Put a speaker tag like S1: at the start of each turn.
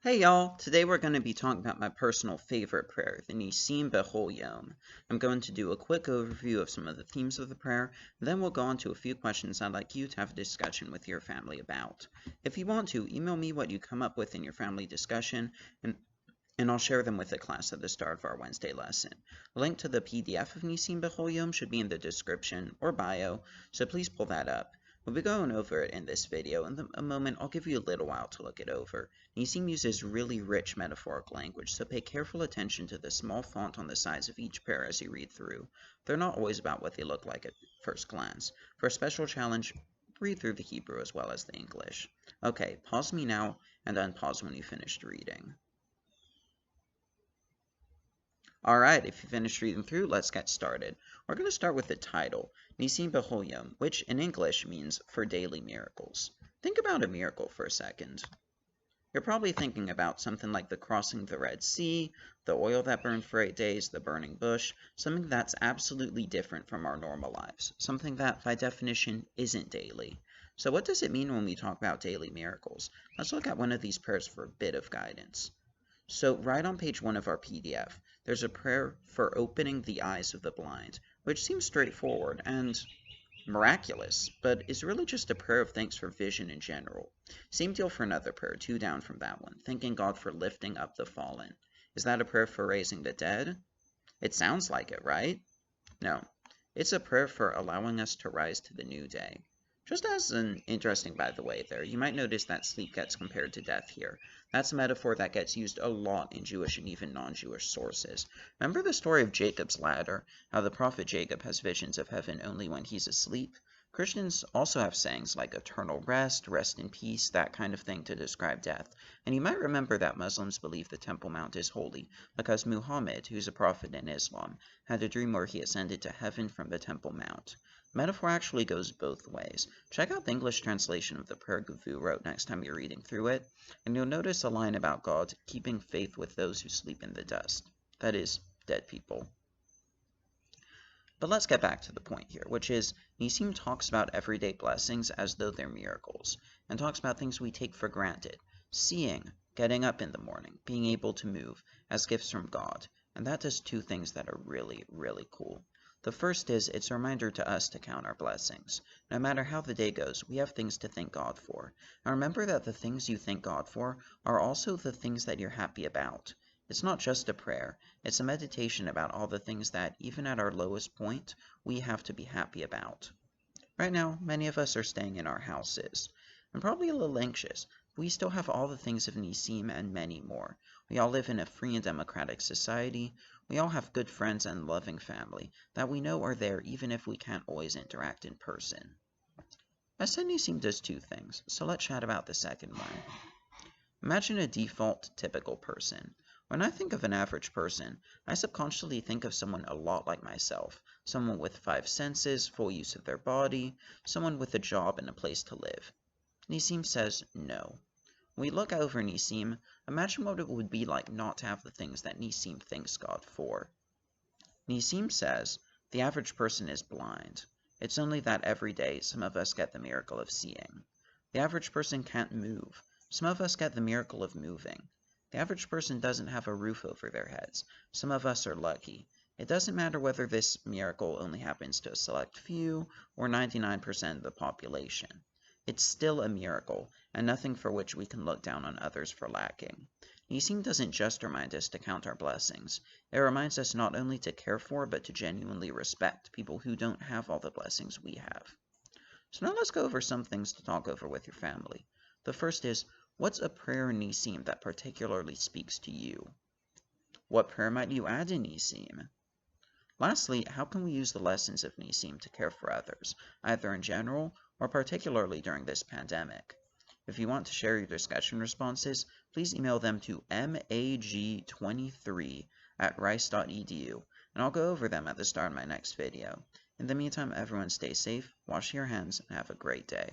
S1: Hey y'all, today we're going to be talking about my personal favorite prayer, the Nissim B'Chol Yom. I'm going to do a quick overview of some of the themes of the prayer, and then we'll go on to a few questions I'd like you to have a discussion with your family about. If you want to, email me what you come up with in your family discussion, and I'll share them with the class at the start of our Wednesday lesson. A link to the PDF of Nissim B'Chol Yom should be in the description or bio, so please pull that up. We'll be going over it in this video. In a moment, I'll give you a little while to look it over. Nissim uses really rich metaphorical language, so pay careful attention to the small font on the sides of each prayer as you read through. They're not always about what they look like at first glance. For a special challenge, read through the Hebrew as well as the English. Okay, pause me now and unpause when you finished reading. Alright, if you finished reading through, let's get started. We're going to start with the title, Nissim B'Chol Yom, which in English means for daily miracles. Think about a miracle for a second. You're probably thinking about something like the crossing the Red Sea, the oil that burned for 8 days, the burning bush, something that's absolutely different from our normal lives, something that by definition isn't daily. So what does it mean when we talk about daily miracles? Let's look at one of these prayers for a bit of guidance. So right on page 1 of our PDF, there's a prayer for opening the eyes of the blind, which seems straightforward and miraculous, but is really just a prayer of thanks for vision in general. Same deal for another prayer, 2 down from that one, thanking God for lifting up the fallen. Is that a prayer for raising the dead? It sounds like it, right? No, it's a prayer for allowing us to rise to the new day. Just as an interesting by the way there, you might notice that sleep gets compared to death here. That's a metaphor that gets used a lot in Jewish and even non-Jewish sources. Remember the story of Jacob's ladder, how the prophet Jacob has visions of heaven only when he's asleep? Christians also have sayings like eternal rest, rest in peace, that kind of thing to describe death. And you might remember that Muslims believe the Temple Mount is holy, because Muhammad, who's a prophet in Islam, had a dream where he ascended to heaven from the Temple Mount. Metaphor actually goes both ways. Check out the English translation of the prayer Guvu wrote next time you're reading through it, and you'll notice a line about God keeping faith with those who sleep in the dust. That is, dead people. But let's get back to the point here, which is Nissim talks about everyday blessings as though they're miracles, and talks about things we take for granted, seeing, getting up in the morning, being able to move, as gifts from God, and that does 2 things that are really, really cool. The first is it's a reminder to us to count our blessings. No matter how the day goes, we have things to thank God for. Now remember that the things you thank God for are also the things that you're happy about. It's not just a prayer, it's a meditation about all the things that, even at our lowest point, we have to be happy about. Right now, many of us are staying in our houses. I'm probably a little anxious. We still have all the things of Nissim and many more. We all live in a free and democratic society. We all have good friends and loving family that we know are there even if we can't always interact in person. I said Nissim does 2 things, so let's chat about the second one. Imagine a default, typical person. When I think of an average person, I subconsciously think of someone a lot like myself, someone with 5 senses, full use of their body, someone with a job and a place to live. Nissim says no. When we look over Nissim, imagine what it would be like not to have the things that Nissim thanks God for. Nissim says the average person is blind. It's only that every day some of us get the miracle of seeing. The average person can't move. Some of us get the miracle of moving. The average person doesn't have a roof over their heads. Some of us are lucky. It doesn't matter whether this miracle only happens to a select few or 99% of the population. It's still a miracle, and nothing for which we can look down on others for lacking. Nissim doesn't just remind us to count our blessings. It reminds us not only to care for, but to genuinely respect people who don't have all the blessings we have. So now let's go over some things to talk over with your family. The first is, what's a prayer in Nissim that particularly speaks to you? What prayer might you add in Nissim? Lastly, how can we use the lessons of Nissim to care for others, either in general or particularly during this pandemic? If you want to share your discussion responses, please email them to mag23@rice.edu, and I'll go over them at the start of my next video. In the meantime, everyone stay safe, wash your hands, and have a great day.